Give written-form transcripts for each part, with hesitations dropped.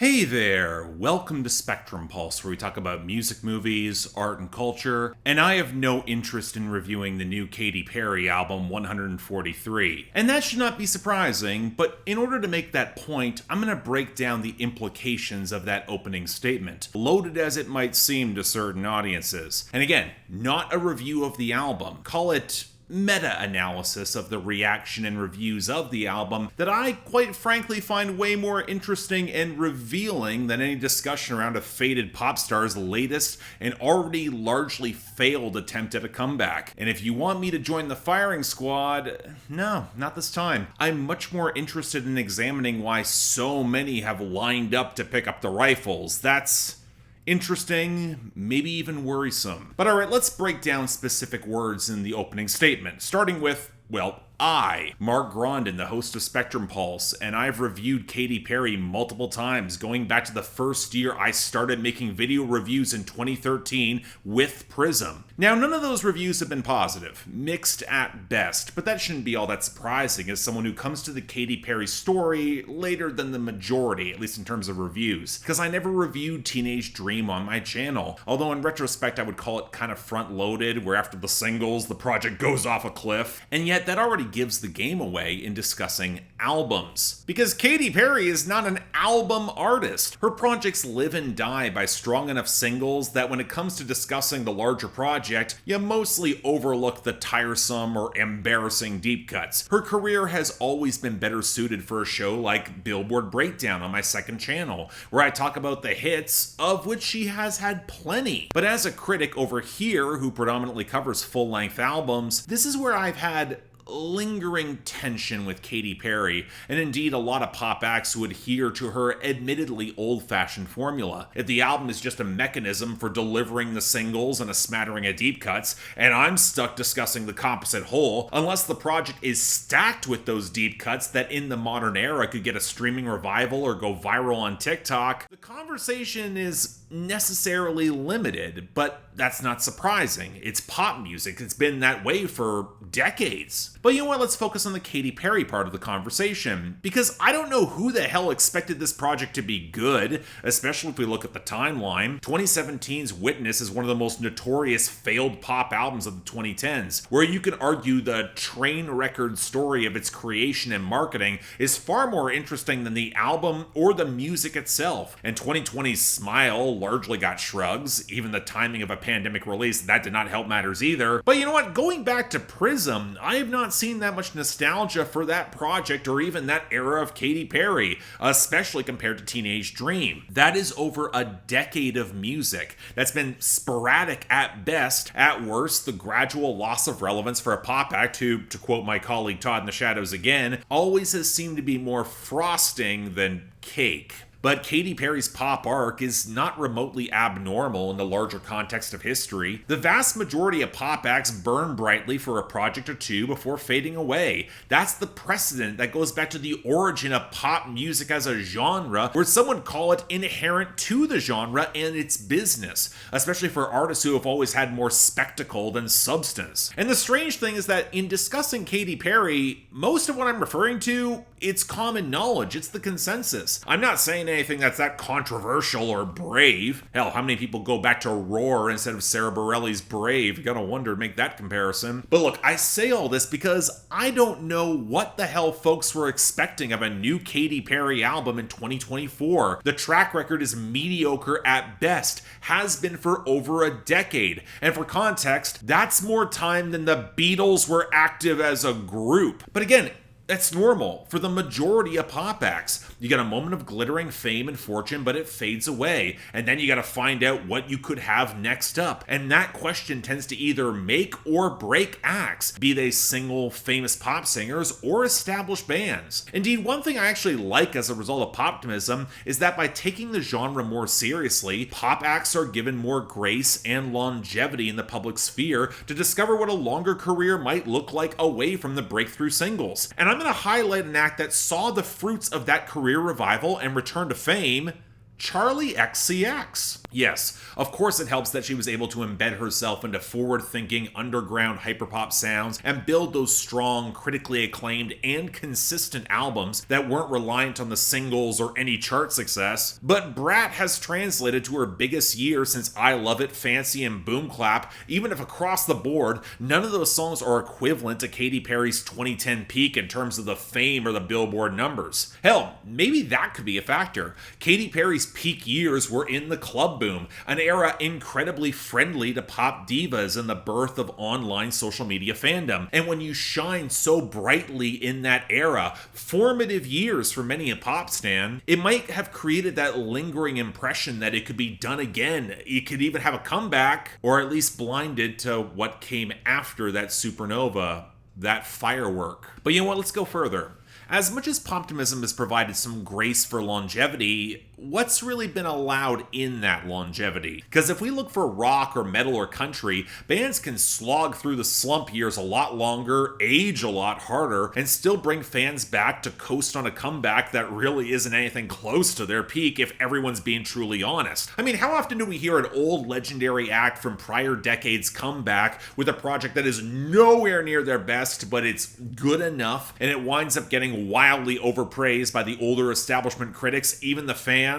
Hey there! Welcome to Spectrum Pulse, where we talk about music, movies, art, and culture. And I have no interest in reviewing the new Katy Perry album 143. And that should not be surprising, but in order to make that point, I'm going to break down the implications of that opening statement, loaded as it might seem to certain audiences. And again, not a review of the album. Call it meta-analysis of the reaction and reviews of the album that I quite frankly find way more interesting and revealing than any discussion around a faded pop star's latest and already largely failed attempt at a comeback. And if you want me to join the firing squad, no, not this time. I'm much more interested in examining why so many have lined up to pick up the rifles. That's interesting, maybe even worrisome. But alright, let's break down specific words in the opening statement, starting with, well, I, Mark Grondin, the host of Spectrum Pulse, and I've reviewed Katy Perry multiple times, going back to the first year I started making video reviews in 2013 with Prism. Now, none of those reviews have been positive, mixed at best, but that shouldn't be all that surprising as someone who comes to the Katy Perry story later than the majority, at least in terms of reviews, because I never reviewed Teenage Dream on my channel, although in retrospect I would call it kind of front-loaded, where after the singles, the project goes off a cliff, and yet that already gives the game away in discussing albums. Because Katy Perry is not an album artist. Her projects live and die by strong enough singles that when it comes to discussing the larger project, you mostly overlook the tiresome or embarrassing deep cuts. Her career has always been better suited for a show like Billboard Breakdown on my second channel, where I talk about the hits, of which she has had plenty. But as a critic over here who predominantly covers full-length albums, this is where I've had lingering tension with Katy Perry, and indeed a lot of pop acts who adhere to her admittedly old-fashioned formula. If the album is just a mechanism for delivering the singles and a smattering of deep cuts, and I'm stuck discussing the composite whole, unless the project is stacked with those deep cuts that in the modern era could get a streaming revival or go viral on TikTok, the conversation is necessarily limited, but that's not surprising. It's pop music. It's been that way for decades. But you know what? Let's focus on the Katy Perry part of the conversation, because I don't know who the hell expected this project to be good, especially if we look at the timeline. 2017's Witness is one of the most notorious failed pop albums of the 2010s, where you can argue the train record story of its creation and marketing is far more interesting than the album or the music itself. And 2020's Smile largely got shrugs. Even the timing of a pandemic release, that did not help matters either. But you know what? Going back to Prism, I have not seen that much nostalgia for that project or even that era of Katy Perry, especially compared to Teenage Dream. That is over a decade of music that's been sporadic at best, at worst the gradual loss of relevance for a pop act who, to quote my colleague Todd in the Shadows again, always has seemed to be more frosting than cake. But Katy Perry's pop arc is not remotely abnormal in the larger context of history. The vast majority of pop acts burn brightly for a project or two before fading away. That's the precedent that goes back to the origin of pop music as a genre, where some would call it inherent to the genre and its business, especially for artists who have always had more spectacle than substance. And the strange thing is that in discussing Katy Perry, most of what I'm referring to, it's common knowledge, it's the consensus. I'm not saying anything that's that controversial or brave. Hell, how many people go back to Roar instead of Sarah Bareilles' Brave? You gotta wonder, make that comparison. But look, I say all this because I don't know what the hell folks were expecting of a new Katy Perry album in 2024. The track record is mediocre at best, has been for over a decade. And for context, that's more time than the Beatles were active as a group. But again, that's normal for the majority of pop acts. You get a moment of glittering fame and fortune, but it fades away. And then you gotta find out what you could have next up. And that question tends to either make or break acts, be they single, famous pop singers or established bands. Indeed, one thing I actually like as a result of poptimism is that by taking the genre more seriously, pop acts are given more grace and longevity in the public sphere to discover what a longer career might look like away from the breakthrough singles. And I'm going to highlight an act that saw the fruits of that career revival and return to fame, Charli XCX. Yes, of course it helps that she was able to embed herself into forward-thinking underground hyperpop sounds and build those strong, critically acclaimed, and consistent albums that weren't reliant on the singles or any chart success. But Brat has translated to her biggest year since I Love It, Fancy, and Boom Clap, even if across the board, none of those songs are equivalent to Katy Perry's 2010 peak in terms of the fame or the Billboard numbers. Hell, maybe that could be a factor. Katy Perry's peak years were in the club boom, an era incredibly friendly to pop divas and the birth of online social media fandom. And when you shine so brightly in that era, formative years for many a pop stan, it might have created that lingering impression that it could be done again. It could even have a comeback, or at least blinded to what came after that supernova, that firework. But you know what, let's go further. As much as poptimism has provided some grace for longevity, what's really been allowed in that longevity? Because if we look for rock or metal or country, bands can slog through the slump years a lot longer, age a lot harder, and still bring fans back to coast on a comeback that really isn't anything close to their peak if everyone's being truly honest. I mean, how often do we hear an old legendary act from prior decades come back with a project that is nowhere near their best, but it's good enough, and it winds up getting wildly overpraised by the older establishment critics, even the fans?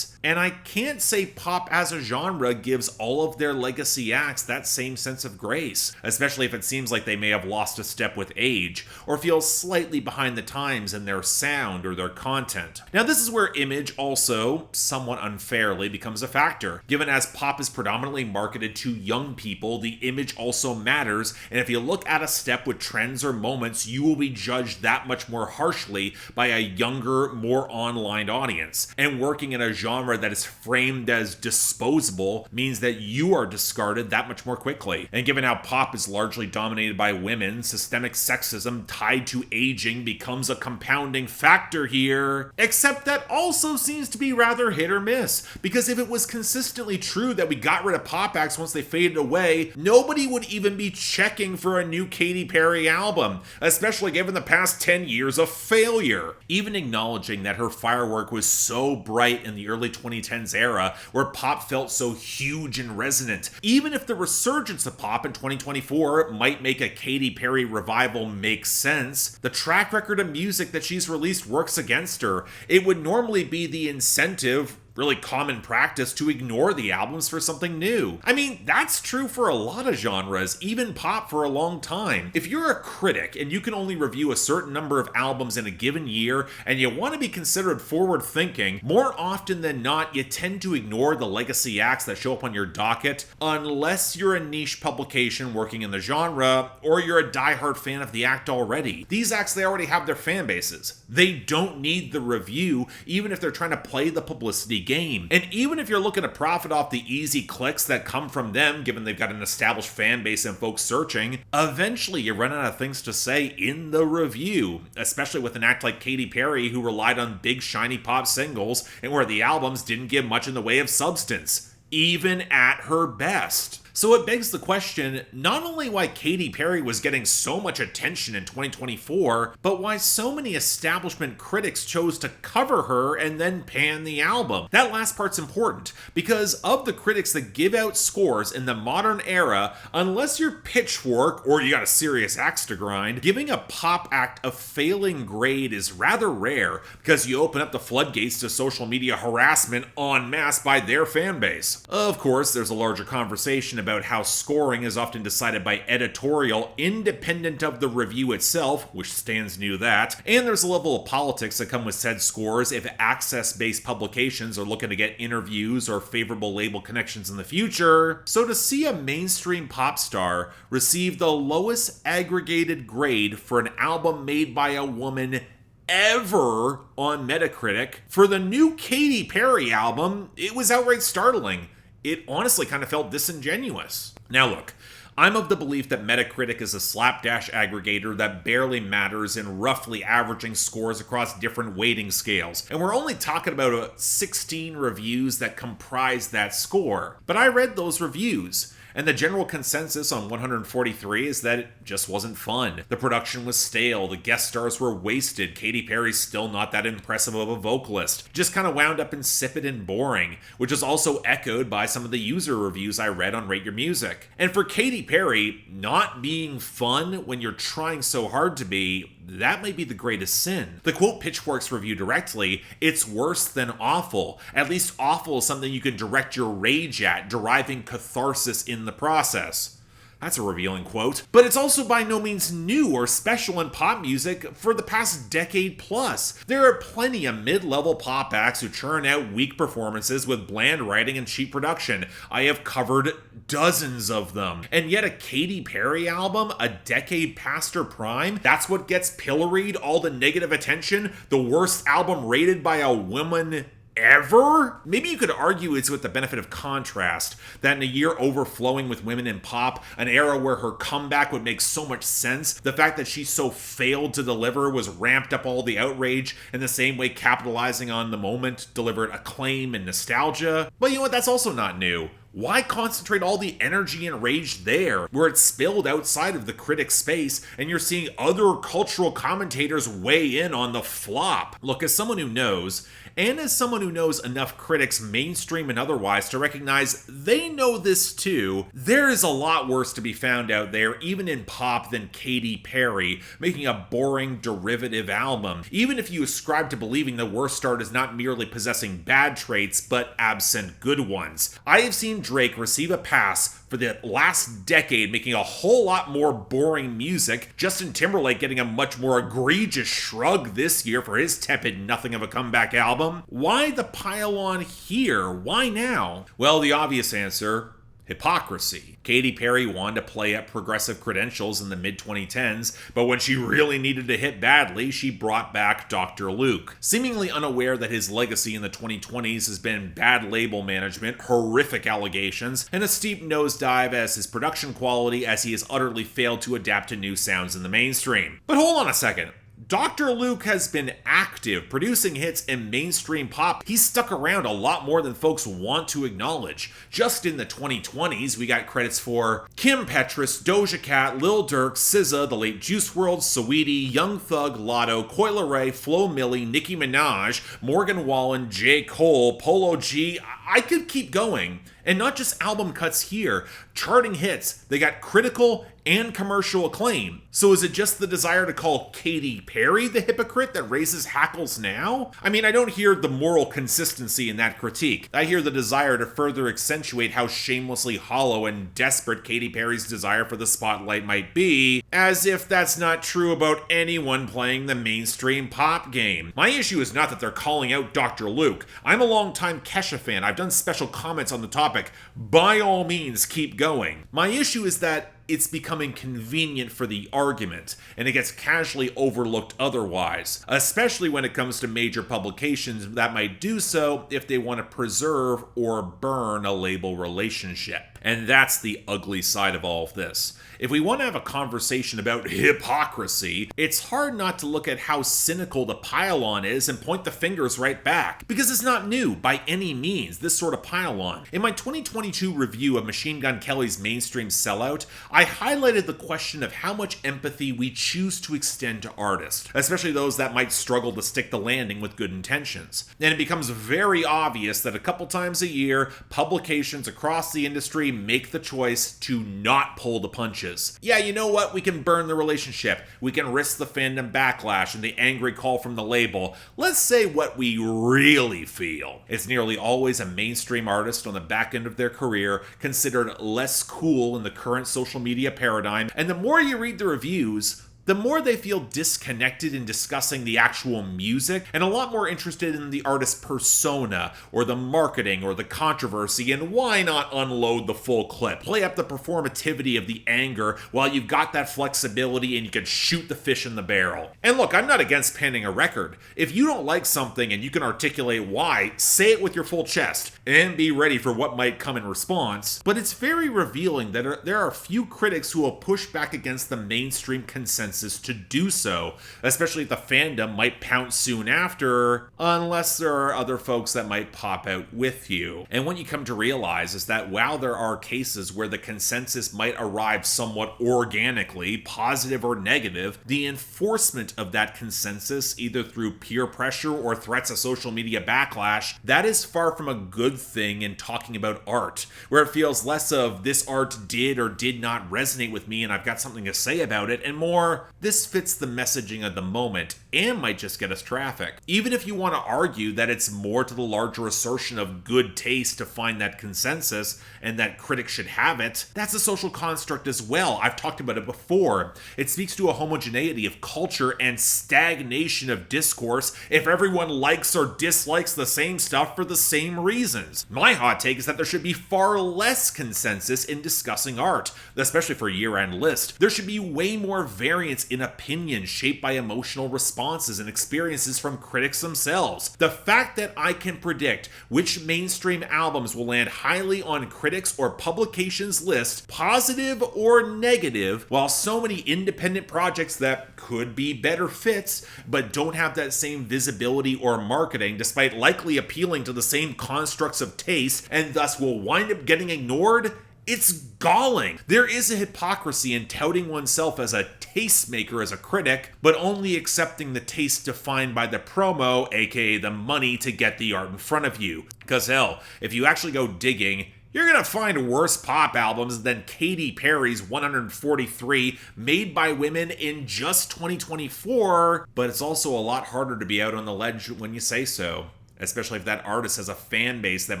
And I can't say pop as a genre gives all of their legacy acts that same sense of grace, especially if it seems like they may have lost a step with age, or feel slightly behind the times in their sound or their content. Now this is where image also, somewhat unfairly, becomes a factor. Given as pop is predominantly marketed to young people, the image also matters, and if you look at a step with trends or moments, you will be judged that much more harshly by a younger, more online audience. And working in a genre that is framed as disposable means that you are discarded that much more quickly. And given how pop is largely dominated by women, systemic sexism tied to aging becomes a compounding factor here. Except that also seems to be rather hit or miss, because if it was consistently true that we got rid of pop acts once they faded away, nobody would even be checking for a new Katy Perry album, especially given the past 10 years of failure. Even acknowledging that her firework was so bright in the early 2010s era, where pop felt so huge and resonant, even if the resurgence of pop in 2024 might make a Katy Perry revival make sense, the track record of music that she's released works against her. It would normally be the incentive, really common practice, to ignore the albums for something new. I mean, that's true for a lot of genres, even pop for a long time. If you're a critic and you can only review a certain number of albums in a given year and you want to be considered forward-thinking, more often than not, you tend to ignore the legacy acts that show up on your docket, unless you're a niche publication working in the genre or you're a diehard fan of the act already. These acts, they already have their fan bases. They don't need the review, even if they're trying to play the publicity game. And even if you're looking to profit off the easy clicks that come from them, given they've got an established fan base and folks searching, eventually you run out of things to say in the review, especially with an act like Katy Perry, who relied on big shiny pop singles and where the albums didn't give much in the way of substance, even at her best. So it begs the question, not only why Katy Perry was getting so much attention in 2024, but why so many establishment critics chose to cover her and then pan the album. That last part's important, because of the critics that give out scores in the modern era, unless you're Pitchfork or you got a serious axe to grind, giving a pop act a failing grade is rather rare, because you open up the floodgates to social media harassment en masse by their fan base. Of course, there's a larger conversation about how scoring is often decided by editorial independent of the review itself, which Stans knew that, and there's a level of politics that come with said scores if access-based publications are looking to get interviews or favorable label connections in the future. So to see a mainstream pop star receive the lowest aggregated grade for an album made by a woman ever on Metacritic for the new Katy Perry album, it was outright startling. It honestly kind of felt disingenuous. Now look, I'm of the belief that Metacritic is a slapdash aggregator that barely matters in roughly averaging scores across different weighting scales, and we're only talking about 16 reviews that comprise that score. But I read those reviews, And the general consensus on 143 is that it just wasn't fun. The production was stale, the guest stars were wasted, Katy Perry's still not that impressive of a vocalist, just kind of wound up insipid and boring, which is also echoed by some of the user reviews I read on Rate Your Music. And for Katy Perry, not being fun when you're trying so hard to be, that may be the greatest sin. The quote Pitchfork's review directly, "It's worse than awful. At least awful is something you can direct your rage at, deriving catharsis in the process." That's a revealing quote. But it's also by no means new or special in pop music for the past decade plus. There are plenty of mid-level pop acts who churn out weak performances with bland writing and cheap production. I have covered dozens of them. And yet a Katy Perry album, a decade past her prime, that's what gets pilloried all the negative attention? The worst album rated by a woman ever? Maybe you could argue it's with the benefit of contrast, that in a year overflowing with women in pop, an era where her comeback would make so much sense, the fact that she so failed to deliver was ramped up all the outrage, in the same way capitalizing on the moment delivered acclaim and nostalgia. But you know what, that's also not new. Why concentrate all the energy and rage there, where it's spilled outside of the critic space and you're seeing other cultural commentators weigh in on the flop? Look, as someone who knows, and as someone who knows enough critics, mainstream and otherwise, to recognize they know this too, there is a lot worse to be found out there, even in pop, than Katy Perry making a boring derivative album, even if you ascribe to believing the worst art is not merely possessing bad traits, but absent good ones. I have seen Drake receive a pass for the last decade making a whole lot more boring music, Justin Timberlake getting a much more egregious shrug this year for his tepid nothing of a comeback album. Why the pylon here? Why now? Well, the obvious answer: hypocrisy. Katy Perry wanted to play up progressive credentials in the mid-2010s, but when she really needed to hit badly, she brought back Dr. Luke. Seemingly unaware that his legacy in the 2020s has been bad label management, horrific allegations, and a steep nosedive as his production quality, as he has utterly failed to adapt to new sounds in the mainstream. But hold on a second. Dr. Luke has been active, producing hits in mainstream pop. He's stuck around a lot more than folks want to acknowledge. Just in the 2020s, we got credits for Kim Petras, Doja Cat, Lil Durk, SZA, The Late Juice WRLD, Saweetie, Young Thug, Lotto, Coi Leray, Flo Milli, Nicki Minaj, Morgan Wallen, J. Cole, Polo G. I could keep going. And not just album cuts here, charting hits. They got critical and commercial acclaim. So is it just the desire to call Katy Perry the hypocrite that raises hackles now? I mean, I don't hear the moral consistency in that critique. I hear the desire to further accentuate how shamelessly hollow and desperate Katy Perry's desire for the spotlight might be, as if that's not true about anyone playing the mainstream pop game. My issue is not that they're calling out Dr. Luke. I'm a longtime Kesha fan. I've done special comments on the topic. By all means, keep going. My issue is that it's becoming convenient for the argument, and it gets casually overlooked otherwise, especially when it comes to major publications that might do so if they want to preserve or burn a label relationship. And that's the ugly side of all of this. If we want to have a conversation about hypocrisy, it's hard not to look at how cynical the pylon is and point the fingers right back. Because it's not new, by any means, this sort of pylon. In my 2022 review of Machine Gun Kelly's mainstream sellout, I highlighted the question of how much empathy we choose to extend to artists, especially those that might struggle to stick the landing with good intentions. And it becomes very obvious that a couple times a year, publications across the industry make the choice to not pull the punches. Yeah, you know what? We can burn the relationship. We can risk the fandom backlash and the angry call from the label. Let's say what we really feel. It's nearly always a mainstream artist on the back end of their career, considered less cool in the current social media paradigm, and the more you read the reviews, the more they feel disconnected in discussing the actual music and a lot more interested in the artist's persona or the marketing or the controversy, and why not unload the full clip? Play up the performativity of the anger while you've got that flexibility and you can shoot the fish in the barrel. And look, I'm not against panning a record. If you don't like something and you can articulate why, say it with your full chest and be ready for what might come in response. But it's very revealing that there are a few critics who will push back against the mainstream consensus consensus to do so, especially if the fandom might pounce soon after, unless there are other folks that might pop out with you. And what you come to realize is that while there are cases where the consensus might arrive somewhat organically, positive or negative, the enforcement of that consensus, either through peer pressure or threats of social media backlash, that is far from a good thing in talking about art, where it feels less of this art did or did not resonate with me and I've got something to say about it, and more, this fits the messaging of the moment and might just get us traffic. Even if you want to argue that it's more to the larger assertion of good taste to find that consensus and that critics should have it, that's a social construct as well. I've talked about it before. It speaks to a homogeneity of culture and stagnation of discourse if everyone likes or dislikes the same stuff for the same reasons. My hot take is that there should be far less consensus in discussing art, especially for a year-end list. There should be way more variance in opinion shaped by emotional responses and experiences from critics themselves. The fact that I can predict which mainstream albums will land highly on critics or publications list, positive or negative, while so many independent projects that could be better fits but don't have that same visibility or marketing, despite likely appealing to the same constructs of taste and thus will wind up getting ignored, it's galling. There is a hypocrisy in touting oneself as a tastemaker as a critic, but only accepting the taste defined by the promo, aka the money to get the art in front of you. Because hell, if you actually go digging, you're gonna find worse pop albums than Katy Perry's 143 made by women in just 2024, but it's also a lot harder to be out on the ledge when you say so, especially if that artist has a fan base that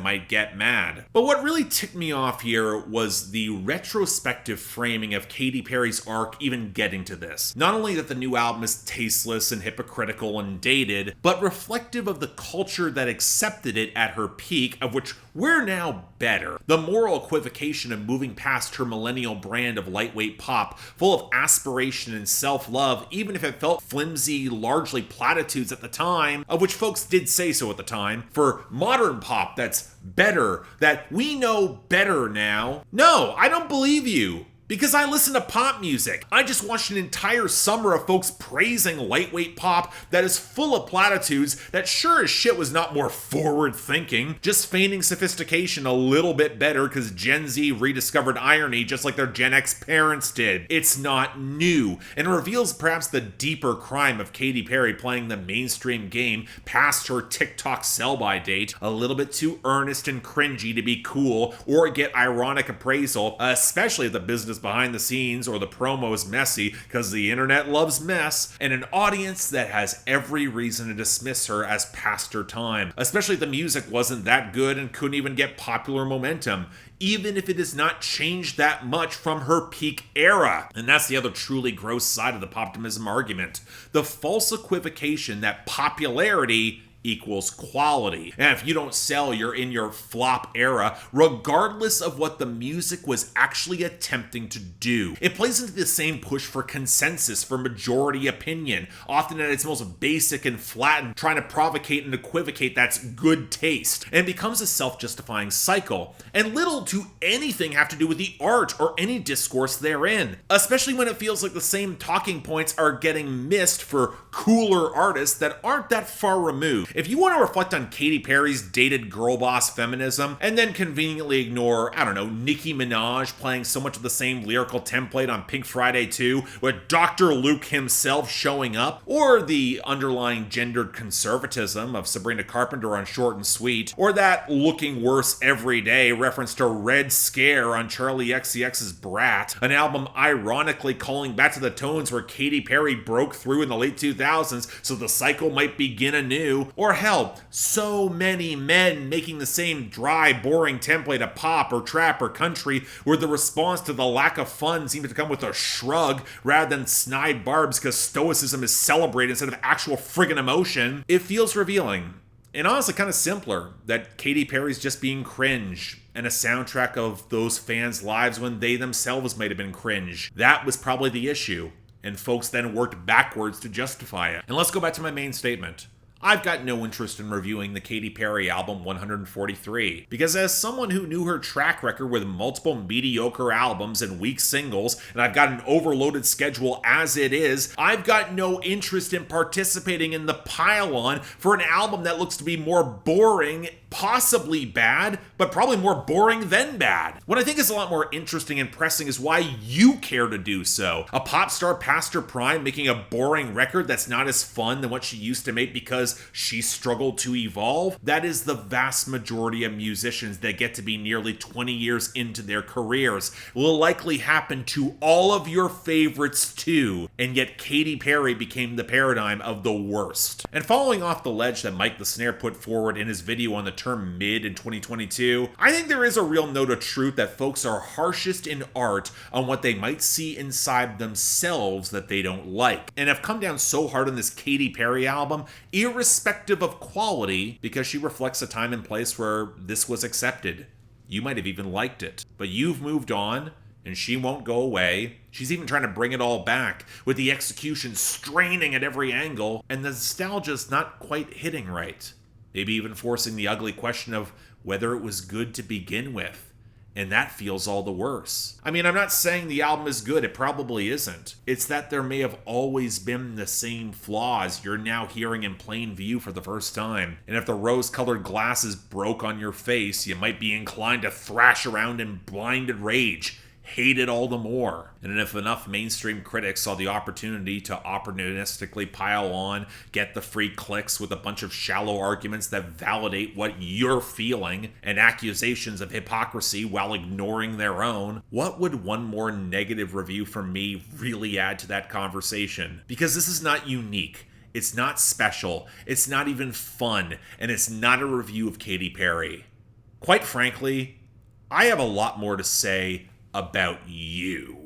might get mad. But what really ticked me off here was the retrospective framing of Katy Perry's arc even getting to this. Not only that the new album is tasteless and hypocritical and dated, but reflective of the culture that accepted it at her peak, of which we're now better. The moral equivocation of moving past her millennial brand of lightweight pop, full of aspiration and self-love, even if it felt flimsy, largely platitudes at the time, of which folks did say so at the time, for modern pop that's better, that we know better now. No, I don't believe you. Because I listen to pop music. I just watched an entire summer of folks praising lightweight pop that is full of platitudes that sure as shit was not more forward thinking, just feigning sophistication a little bit better because Gen Z rediscovered irony just like their Gen X parents did. It's not new, and reveals perhaps the deeper crime of Katy Perry playing the mainstream game past her TikTok sell-by date, a little bit too earnest and cringy to be cool or get ironic appraisal, especially if the business behind the scenes or the promo is messy, because the internet loves mess, and an audience that has every reason to dismiss her as past her time, especially if the music wasn't that good and couldn't even get popular momentum, even if it has not changed that much from her peak era. And that's the other truly gross side of the poptimism argument. The false equivocation that popularity equals quality. And if you don't sell, you're in your flop era, regardless of what the music was actually attempting to do. It plays into the same push for consensus, for majority opinion, often at its most basic and flattened, trying to provocate and equivocate that's good taste, and becomes a self-justifying cycle, and little to anything have to do with the art or any discourse therein, especially when it feels like the same talking points are getting missed for cooler artists that aren't that far removed. If you want to reflect on Katy Perry's dated girl boss feminism, and then conveniently ignore, I don't know, Nicki Minaj playing so much of the same lyrical template on Pink Friday 2, with Dr. Luke himself showing up, or the underlying gendered conservatism of Sabrina Carpenter on Short and Sweet, or that looking worse every day reference to Red Scare on Charlie XCX's Brat, an album ironically calling back to the tones where Katy Perry broke through in the late 2000s so the cycle might begin anew, or hell, so many men making the same dry, boring template of pop or trap or country, where the response to the lack of fun seems to come with a shrug rather than snide barbs because stoicism is celebrated instead of actual friggin' emotion. It feels revealing, and honestly kind of simpler, that Katy Perry's just being cringe, and a soundtrack of those fans' lives when they themselves might have been cringe. That was probably the issue, and folks then worked backwards to justify it. And let's go back to my main statement. I've got no interest in reviewing the Katy Perry album 143, because as someone who knew her track record with multiple mediocre albums and weak singles, and I've got an overloaded schedule as it is, I've got no interest in participating in the pylon for an album that looks to be more boring, possibly bad, but probably more boring than bad. What I think is a lot more interesting and pressing is why you care to do so. A pop star past her prime making a boring record that's not as fun than what she used to make because she struggled to evolve? That is the vast majority of musicians that get to be nearly 20 years into their careers. It will likely happen to all of your favorites too, and yet Katy Perry became the paradigm of the worst. And following off the ledge that Mike the Snare put forward in his video on the term mid in 2022, I think there is a real note of truth that folks are harshest in art on what they might see inside themselves that they don't like, and have come down so hard on this Katy Perry album, irrespective of quality, because she reflects a time and place where this was accepted. You might have even liked it, but you've moved on, and she won't go away. She's even trying to bring it all back, with the execution straining at every angle, and the nostalgia's not quite hitting right. Maybe even forcing the ugly question of whether it was good to begin with. And that feels all the worse. I mean, I'm not saying the album is good, it probably isn't. It's that there may have always been the same flaws you're now hearing in plain view for the first time. And if the rose-colored glasses broke on your face, you might be inclined to thrash around in blinded rage. Hate it all the more. And if enough mainstream critics saw the opportunity to opportunistically pile on, get the free clicks with a bunch of shallow arguments that validate what you're feeling, and accusations of hypocrisy while ignoring their own, what would one more negative review from me really add to that conversation? Because this is not unique. It's not special. It's not even fun. And it's not a review of Katy Perry. Quite frankly, I have a lot more to say about you.